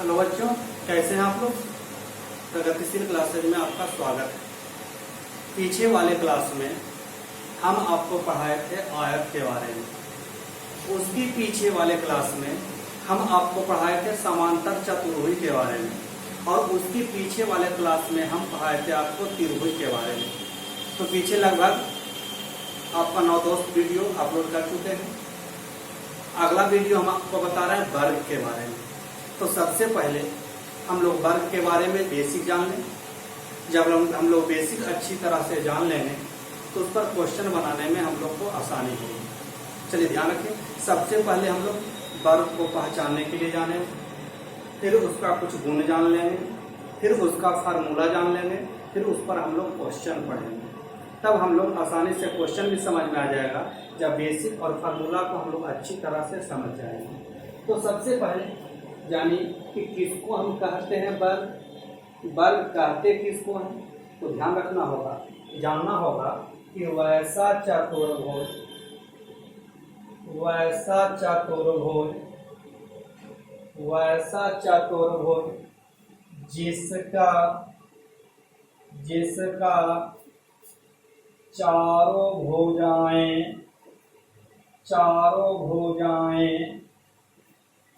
Hello बच्चों, कैसे हैं आप लोग। प्रगतिशील क्लासेज में आपका स्वागत है। पीछे वाले क्लास में हम आपको पढ़ाए थे आयत के बारे में। उसकी पीछे वाले क्लास में हम आपको पढ़ाए थे समांतर चतुर्भुज के बारे में, और उसकी पीछे वाले क्लास में हम पढ़ाए थे आपको त्रिभुज के बारे में। तो पीछे लगभग आपका 9-10 वीडियो अपलोड कर चुके हैं। अगला वीडियो हम आपको बता रहे हैं वर्ग के बारे में। तो सबसे पहले हम लोग वर्ग के बारे में बेसिक जान लें। जब हम लोग बेसिक अच्छी तरह से जान लेंगे तो उस पर क्वेश्चन बनाने में हम लोग को आसानी होगी। चलिए ध्यान रखें, सबसे पहले हम लोग वर्ग को पहचानने के लिए जाने, फिर उसका कुछ गुण जान लेंगे, फिर उसका फार्मूला जान लेंगे, फिर उस पर हम लोग क्वेश्चन पढ़ेंगे। तब हम लोग आसानी से क्वेश्चन भी समझ में आ जाएगा, जब बेसिक और फार्मूला को हम लोग अच्छी तरह से समझ जाएंगे। तो सबसे पहले यानी कि किसको हम कहते हैं वर्ग, वर्ग कहते किसको हैं, तो ध्यान रखना होगा, जानना होगा कि वैसा चतुर्भुज जिसका चारों भुजाएं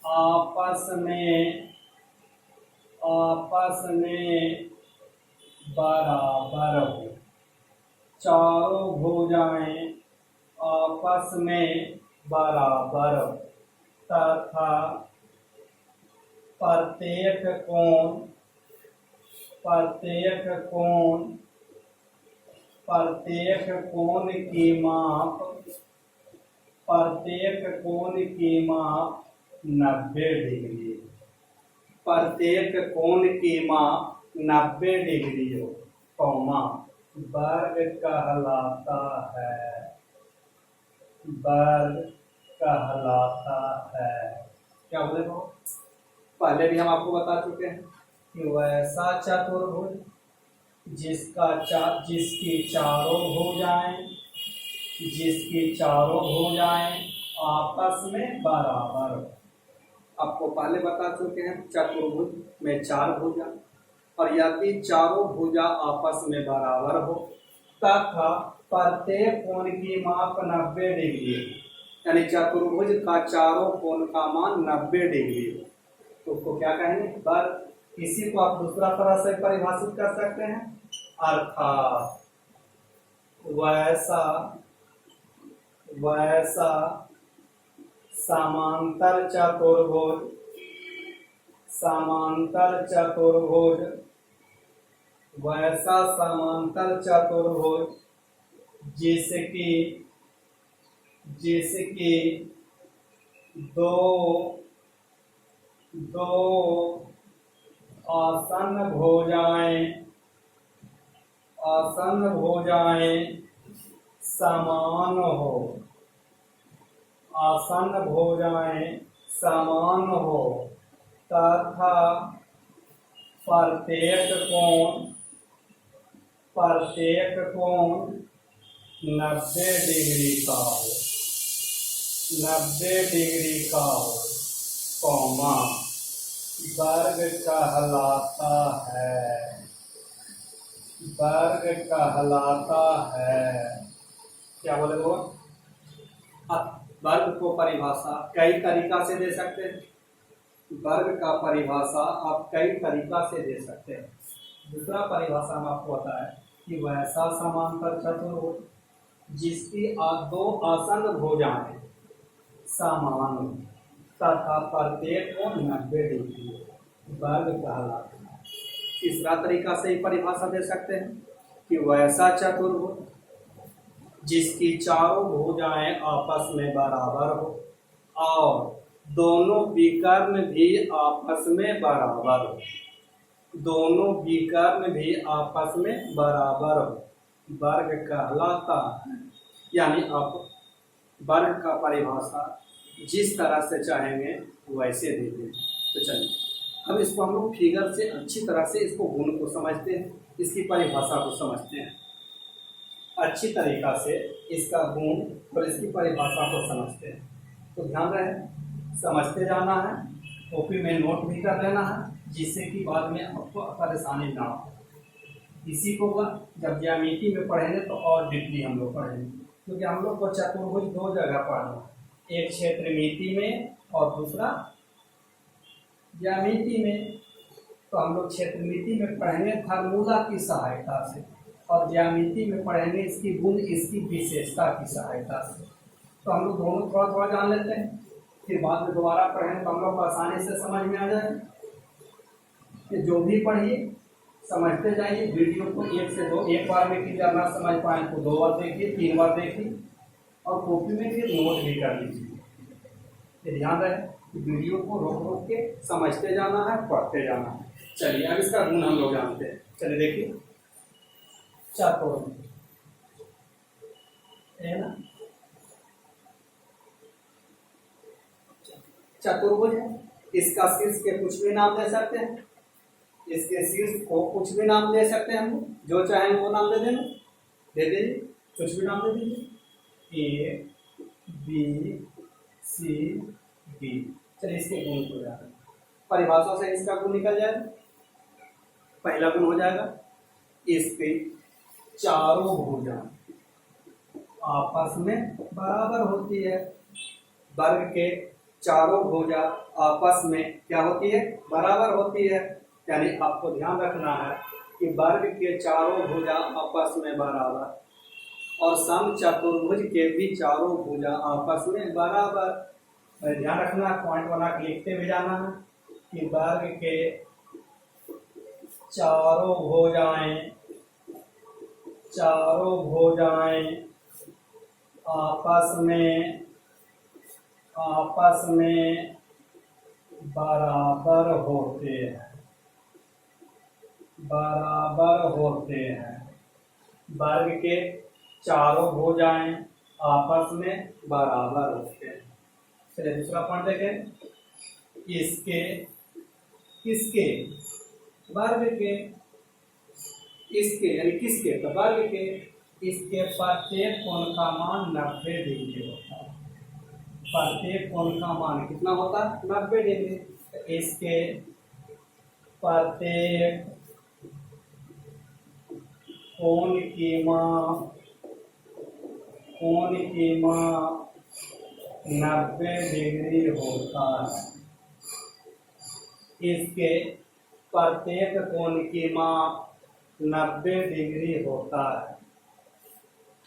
आपस में बराबर हो, चारों भुजाएं आपस में बराबर हो, तथा प्रत्येक कोण की माप 90 डिग्री, प्रत्येक कोण की माप 90 डिग्री हो, कौमा वर्ग कहलाता है। क्या बोले वो, पहले भी हम आपको बता चुके हैं कि वैसा चतुर्भुज जिसकी चारों भुजाएं आपस में बराबर हो। आपको पहले बता चुके हैं चतुर्भुज में 4 भुजा, और यदि चारों भुजा आपस में बराबर हो तथा प्रत्येक कोण की माप 90 डिग्री, यानी चतुर्भुज का चारों कोण का मान 90 डिग्री हो, तो उसको क्या कहेंगे, वर्ग। इसी को आप दूसरा तरह से परिभाषित कर सकते हैं, अर्थात वैसा समांतर चतुर्भुज जिसकी दो आसन भुजाएं समान हो, तथा प्रत्येक कोण 90 डिग्री का हो, कौमा वर्ग कहलाता है। क्या बोले वो, वर्ग को परिभाषा कई तरीका से दे सकते हैं। वर्ग का परिभाषा आप कई तरीका से दे सकते हैं। दूसरा परिभाषा हम आपको बताएं कि वैसा समांतर चतुर्भुज जिसकी 2 आसन भुजाएं समान तथा प्रत्येक कोण 90 डिग्री वर्ग कहलाता है। तीसरा तरीका से ही परिभाषा दे सकते हैं कि वैसा चतुर्भुज जिसकी चारों भुजाएं आपस में बराबर हो और दोनों विकर्ण भी आपस में बराबर हो, वर्ग कहलाता है। यानी आप वर्ग का परिभाषा जिस तरह से चाहेंगे वैसे दे दें। तो चलिए अब इसको हम लोग फिगर से अच्छी तरह से इसको गुण को समझते हैं, इसकी परिभाषा को समझते हैं। अच्छी तरीका से इसका गुण और इसकी परिभाषा को समझते हैं। तो ध्यान रहे, समझते जाना है कॉपी में नोट भी कर लेना है, जिससे कि बाद में आपको परेशानी ना हो। इसी को जब ज्यामिति में पढ़ेंगे तो और डीपली हम लोग पढ़ेंगे, क्योंकि हम लोग को चतुर्भुज दो जगह पढ़ना, एक क्षेत्रमिति में और दूसरा ज्यामिति में। तो हम लोग क्षेत्रमिति में पढ़ेंगे फार्मूला की सहायता से, और ज्यामिति में पढ़ेंगे इसकी गुण, इसकी विशेषता की सहायता से। तो हम लोग दोनों थोड़ा थोड़ा जान लेते हैं, फिर बाद में दोबारा पढ़ेंगे तो हम लोग को आसानी से समझ में आ जाए। कि जो भी पढ़िए समझते जाइए, वीडियो को 1 से 2 एक बार में कीजिए, ना समझ पाए तो 2 बार देखिए, 3 बार देखिए, और कॉपी में फिर नोट भी कर लीजिए। ध्यान रहे कि वीडियो को रोक रोक के समझते जाना है, पढ़ते जाना है। चलिए अब इसका गुण हम लोग जानते हैं। चलिए देखिए, चतुर्भुज है ना, चतुर्भुज है। इसका शीर्ष के कुछ भी नाम दे सकते हैं, इसके शीर्ष को कुछ भी नाम दे सकते हैं, हम जो चाहें वो नाम दे देंगे, दे दीजिए, कुछ भी नाम दे दीजिए, ए बी सी डी। चलिए इसके गुण हो जाएगा, परिभाषा से इसका गुण निकल जाएगा। पहला गुण हो जाएगा, इसके चारों भुजा आपस में बराबर होती है। वर्ग के चारों भुजा आपस में क्या होती है, बराबर होती है। यानी आपको ध्यान रखना है कि वर्ग के चारों भुजा आपस में बराबर, और समचतुर्भुज के भी चारों भुजा आपस में बराबर। ध्यान रखना, पॉइंट बना के लिखते हुए जाना है कि वर्ग के चारों भुजाएं आपस में बराबर होते हैं। वर्ग के चारों भुजाएं आपस में बराबर होते हैं। चलिए दूसरा पॉइंट देखें, किसके वर्ग के, इसके यानी किसके, तो वर्ग के, इसके प्रत्येक कोण का मान 90 डिग्री होता है। प्रत्येक कोण का मान कितना होता है, 90 डिग्री। तो इसके प्रत्येक कोण की माप 90 डिग्री होता है। इसके प्रत्येक कोण की माप 90 डिग्री होता है।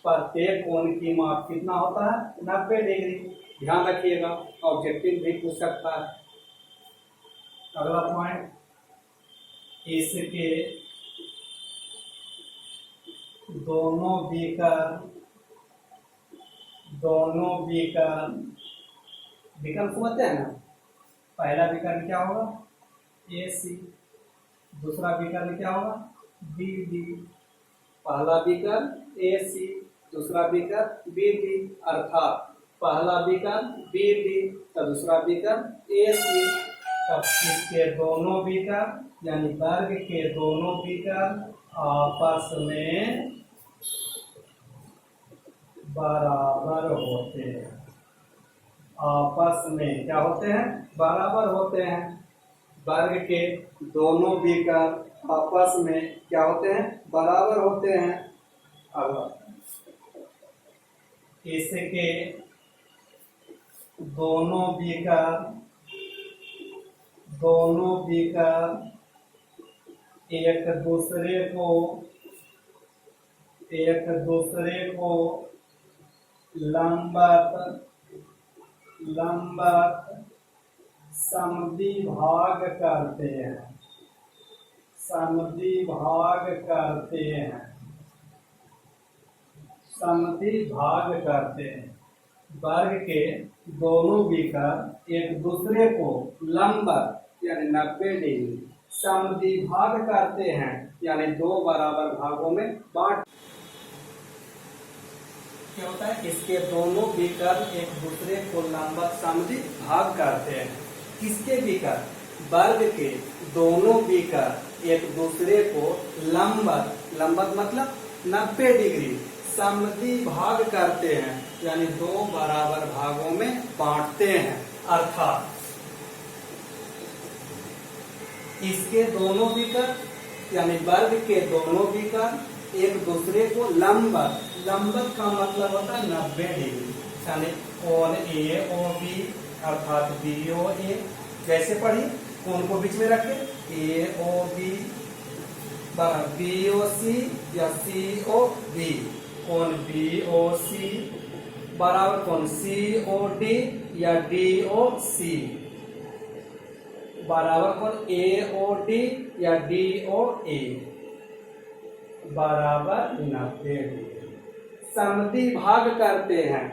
प्रत्येक कोण की माप कितना होता है, 90 डिग्री। ध्यान रखिएगा, ऑब्जेक्टिव भी पूछ सकता है। अगला पॉइंट, इसके दोनों विकर्ण समझते हैं ना। पहला विकर्ण क्या होगा, AC, दूसरा विकर्ण क्या होगा, BD। पहला विकर्ण AC, दूसरा विकर्ण BD, अर्थात पहला विकर्ण BD तो दूसरा विकर्ण AC। तब इसके दोनों विकर्ण यानी वर्ग के दोनों विकर्ण आपस में बराबर होते हैं। आपस में क्या होते हैं, बराबर होते हैं। वर्ग के दोनों विकर्ण आपस में क्या होते हैं, बराबर होते हैं। अगला, इसके दोनों विकर्ण एक दूसरे को लंबवत समद्विभाग करते हैं। वर्ग के दोनों विकर्ण एक दूसरे को लंबवत यानी 90 डिग्री समद्विभाग करते हैं, यानी 2 बराबर भागों में बांट। क्या होता है, इसके दोनों विकर्ण एक दूसरे को लंबवत समद्विभाग करते हैं। किसके विकर्ण, वर्ग के दोनों विकर्ण एक दूसरे को लंबवत मतलब 90 डिग्री समद्विभाग करते हैं, यानी 2 बराबर भागों में बांटते हैं। अर्थात इसके दोनों विकर्ण यानी वर्ग के दोनों विकर्ण एक दूसरे को लंबवत, लंबवत का मतलब होता है 90 डिग्री, यानी कोण ए ओ बी अर्थात बी ओ ए। जैसे पढ़िए, कोण को बीच में रखे ए ओ बी बराबर बी ओ सी या सी ओ बी, कोण बी ओ सी बराबर कोण सी ओ डी या डी ओ सी बराबर कोण ए ओ डी या डी ओ ए बराबर 90 डिग्री। समद्वि भाग करते हैं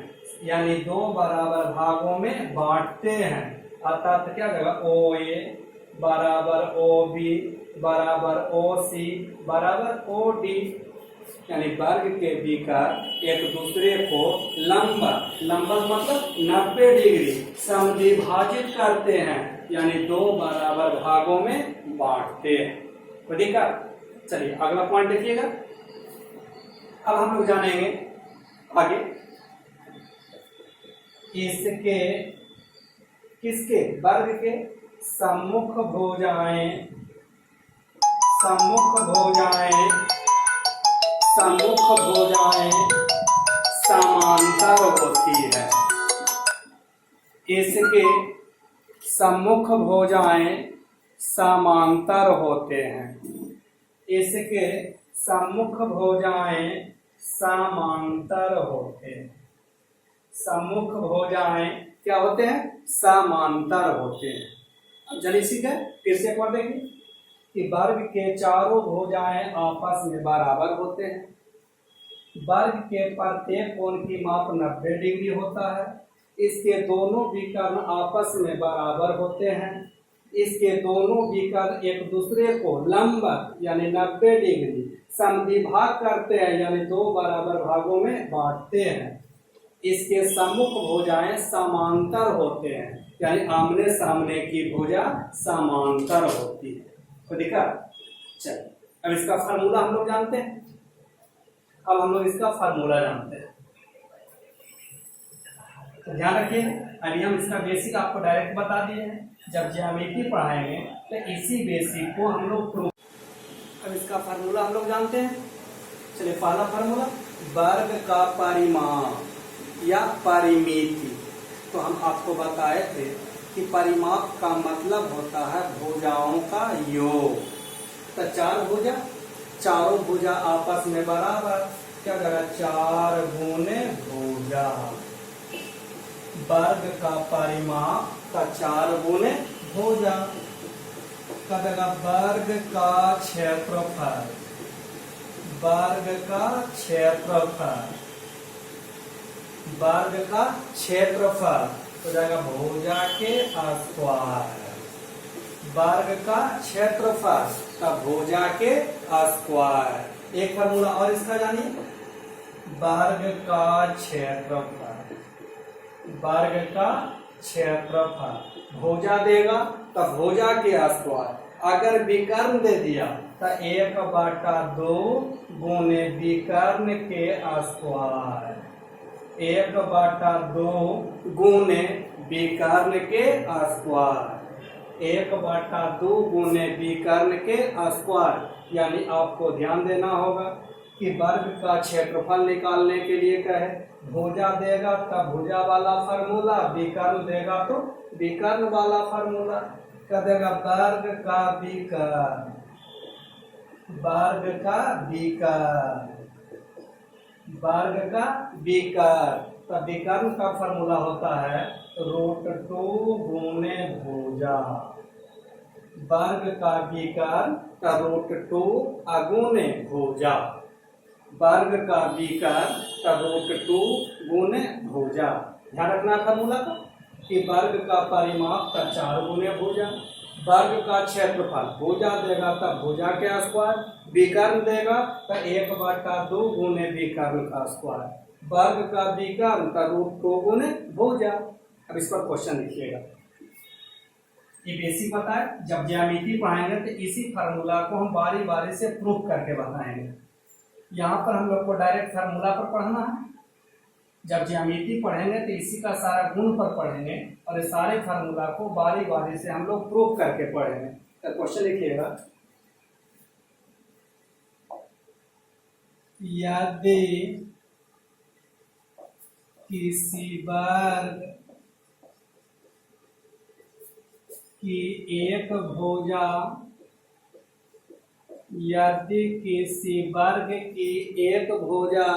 यानी दो बराबर भागों में बांटते हैं, अर्थात क्या करेगा ओ ए बराबर ओ बी बराबर ओ सी बराबर ओ डी, यानी वर्ग के विकर्ण एक दूसरे को लंबवत, लंबवत मतलब 90 डिग्री समद्विभाजित करते हैं यानी दो बराबर भागों में बांटते हैं। तो ठीक है, चलिए अगला पॉइंट देखिएगा। अब हम लोग जानेंगे आगे इसके किसके वर्ग के सम्मुख भुजाएं, सम्मुख भुजाएं, सम्मुख भुजाएं समांतर होती है। इसके सम्मुख भुजाएं समांतर होते हैं, इसके सम्मुख भुजाएं समांतर होते हैं। सम्मुख भुजाएं क्या होते हैं? समांतर होते हैं। अब चलिए ठीक है, फिर से पढ़ देंगे कि वर्ग के चारों भुजाएं आपस में बराबर होते हैं। वर्ग के प्रत्येक कोण की माप 90 डिग्री होता है। इसके दोनों विकर्ण आपस में बराबर होते हैं। इसके दोनों विकर्ण एक दूसरे को लंबवत यानी 90 डिग्री समद्विभाग करते हैं यानी दो बराबर भागों में बांटते हैं। इसके सम्मुख भुजाएं समांतर होते हैं यानी आमने सामने की भुजा समांतर होती है। तो देखा, चलिए अब इसका फार्मूला हम लोग जानते हैं। अब हम लोग इसका फार्मूला जानते हैं, तो ध्यान रखिए। अभी हम इसका बेसिक आपको डायरेक्ट बता दिए हैं, जब ज्यामिति पढ़ाएंगे तो इसी बेसिक को हम लोग प्रूव। अब इसका फार्मूला हम लोग जानते हैं। चलिए पहला फार्मूला, वर्ग का परिमाप या परिमिति। तो हम आपको बताए थे कि परिमाप का मतलब होता है भुजाओं का योग। तो चार भुजा, चारों भुजा आपस में बराबर, क्या करेगा 4 गुने भुजा। वर्ग का परिमाप का 4 गुने भुजा का देगा वर्ग का क्षेत्रफल, वर्ग का क्षेत्रफल, वर्ग का क्षेत्रफल हो जाएगा भुजा के स्क्वायर। वर्ग का क्षेत्रफल का भुजा के स्क्वायर। एक फार्मूला और इसका जानिए, वर्ग का क्षेत्रफल, वर्ग का क्षेत्रफल भुजा देगा तो भुजा के स्क्वायर। अगर विकर्ण दे दिया तो 1/2 गुने विकर्ण के स्क्वायर, 1/2 गुने विकर्ण के स्क्वायर, 1/2 गुने विकर्ण के स्क्वायर। यानी आपको ध्यान देना होगा कि वर्ग का क्षेत्रफल निकालने के लिए कहे भुजा देगा तब भुजा वाला फार्मूला, विकर्ण देगा तो विकर्ण वाला फार्मूला। क्या देगा वर्ग का विकर्ण, वर्ग का विकर्ण, वर्ग का विकर्ण। तो विकर्ण का फार्मूला होता है √2 गुने भुजा। वर्ग का विकर्ण का √2 गुने भुजा, वर्ग का विकर्ण का √2 गुने भुजा। ध्यान रखना फार्मूला का कि वर्ग का परिमाप का 4 गुने भुजा, वर्ग का क्षेत्रफल भुजा देगा तब भुजा के स्क्वायर, विकर्ण देगा तो 1/2 गुने विकर्ण का स्क्वायर, वर्ग का विकर्ण का √2 गुने भुजा। अब इस पर क्वेश्चन लिखिएगा। ये बेसिक पता है, जब ज्यामिति पढ़ाएंगे तो इसी फार्मूला को हम बारी बारी से प्रूफ करके बताएंगे। यहाँ पर हम लोग को डायरेक्ट फार्मूला पर पढ़ना है, जब ज्यामिति पढ़ेंगे तो इसी का सारा गुण पर पढ़ेंगे और सारे फार्मूला को बारी बारी से हम लोग प्रूफ करके पढ़ेंगे। क्वेश्चन लिखिएगा, यदि किसी वर्ग की एक भुजा, यदि किसी वर्ग की एक भुजा,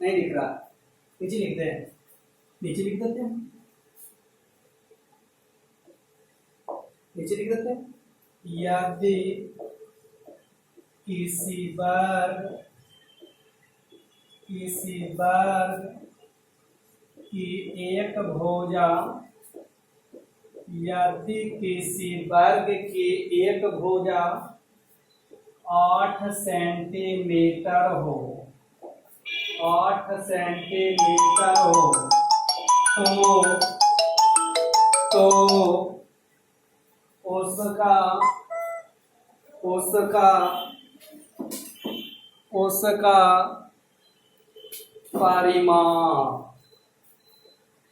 नहीं लिख रहा, नीचे लिखते हैं, नीचे लिख देते हैं, नीचे लिख देते हैं, यदि किसी वर्ग की एक भुजा, यदि किसी वर्ग की एक भुजा 8 सेंटीमीटर हो, 8 सेंटीमीटर हो, तो उसका परिमाप,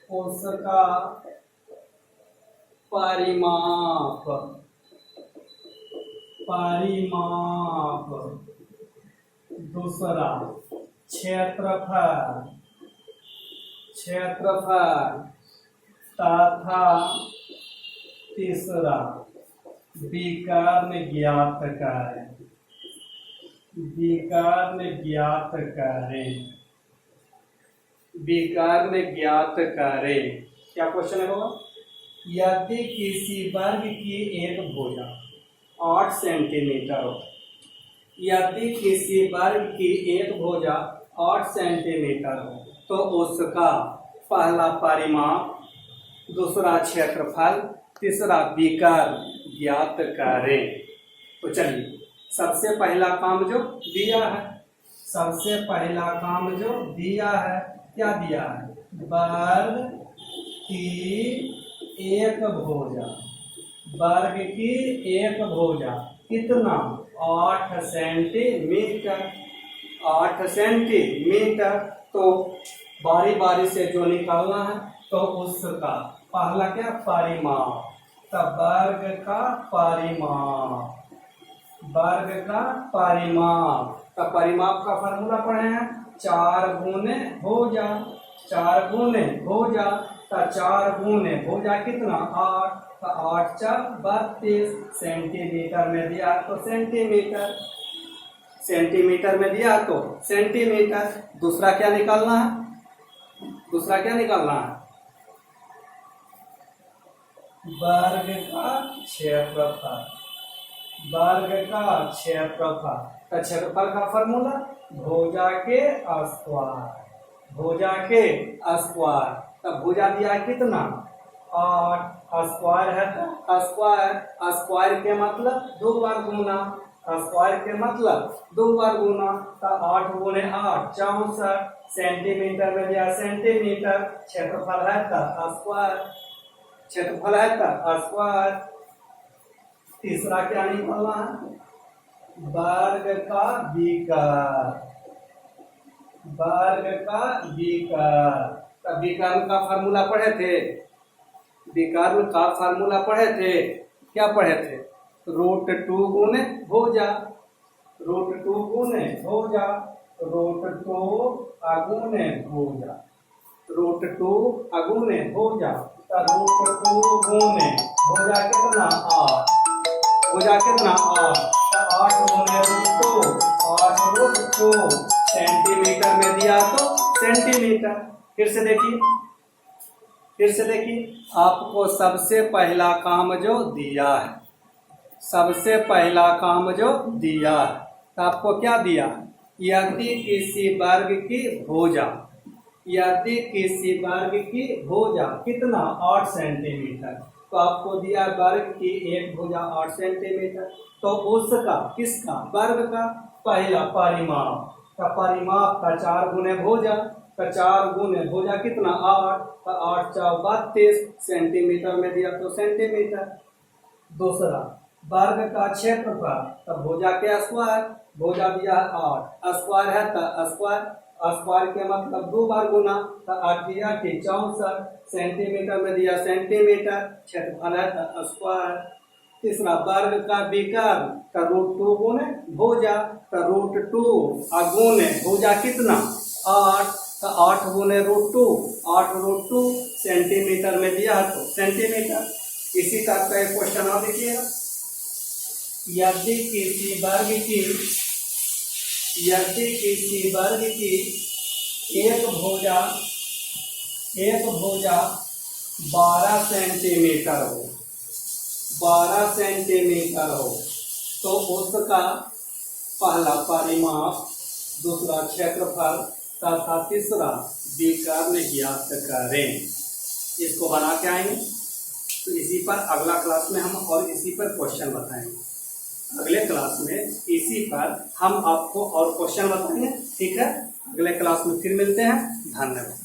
उसका परिमाप दूसरा क्षेत्रफल तथा तीसरा विकर्ण ज्ञात करें, विकर्ण ज्ञात करें। क्या क्वेश्चन है बाबा? यदि किसी वर्ग की एक भुजा 8 सेंटीमीटर हो, यदि किसी वर्ग की एक भुजा 8 सेंटीमीटर हो, तो उसका पहला परिमाप, दूसरा क्षेत्रफल, तीसरा विकर्ण ज्ञात करें। तो चलिए, सबसे पहला काम जो दिया है, सबसे पहला काम जो दिया है, क्या दिया है? वर्ग की एक भुजा, वर्ग की एक भुजा कितना? 8 सेंटीमीटर, 8 सेंटीमीटर। तो बारी बारी से जो निकालना है, तो उसका पहला क्या? परिमाप। तब वर्ग का परिमाप, वर्ग का परिमाप। तब परिमाप का फॉर्मूला पढ़े हैं, 4 गुने भुजा, 4 गुने भुजा। तो 4 गुने भुजा कितना? 8। तो 8 4 32 सेंटीमीटर में दिया तो सेंटीमीटर, सेंटीमीटर में दिया तो सेंटीमीटर। दूसरा क्या निकालना है? दूसरा क्या निकालना है? वर्ग का क्षेत्रफल, वर्ग का क्षेत्रफल। तो क्षेत्रफल का फॉर्मूला भुजा के स्क्वायर, भुजा के स्क्वायर। तब भुजा दिया कितना? 8। स्क्वायर है तो स्क्वायर, स्क्वायर के मतलब 2 बार गुना, स्क्वायर के मतलब 2 बार गुना। तो 8 गुने 8 64 सेंटीमीटर में दिया सेंटीमीटर, क्षेत्रफल है तो स्क्वायर, क्षेत्रफल है तो स्क्वायर। तीसरा क्या निकालना है? वर्ग का विकर्ण, वर्ग का विकर्ण। तब विकर्ण का फार्मूला पढ़े थे, विकर्ण का फार्मूला पढ़े थे, क्या पढ़े थे? √2 गुने भुजा, √2 गुने भुजा, √2 गुने भुजा, √2 गुने भुजा। √2 गुने भुजा कितना? 8, भुजा कितना? 8। 8 गुने √2, 8 √2 सेंटीमीटर में दिया तो सेंटीमीटर। फिर से देखिए, फिर से देखिए, आपको सबसे पहला काम जो दिया है, सबसे पहला काम जो दिया है, तो आपको क्या दिया? यदि किसी वर्ग की भुजा, यदि किसी वर्ग की भुजा कितना? 8 सेंटीमीटर। तो आपको दिया वर्ग की एक भुजा 8 सेंटीमीटर। तो उसका, किसका? वर्ग का पहला परिमाप। का परिमाप का 4 गुने भुजा, का 4 गुने भुजा कितना? 8। तो 8 4 32 सेंटीमीटर में दिया तो सेंटीमीटर। दूसरा वर्ग का क्षेत्रफल, तब भुजा के स्क्वायर, भुजा दिया 8, स्क्वायर है तो स्क्वायर, स्क्वायर के मतलब 2 बार गुना। तो 8 दिया कि 64 सेंटीमीटर में दिया सेंटीमीटर, क्षेत्रफल है तो स्क्वायर, तीसरा वर्ग का विकर्ण का रूट 2 गुने भुजा का रूट 2 गुने भुजा कितना 8 का 8 गुने रूट 2 8 रूट 2 सेंटीमीटर में दिया है तो सेंटीमीटर। इसी टाइप का एक क्वेश्चन और देखिएगा, यदि किसी वर्ग की एक भुजा 12 सेंटीमीटर हो 12 सेंटीमीटर हो तो उसका पहला परिमाप, दूसरा क्षेत्रफल तथा तीसरा विकर्ण ज्ञात करें। इसको बना के आएंगे तो इसी पर अगला क्लास में हम और इसी पर क्वेश्चन बताएंगे। अगले क्लास में इसी पर हम आपको और क्वेश्चन बताएंगे। ठीक है, अगले क्लास में फिर मिलते हैं। धन्यवाद।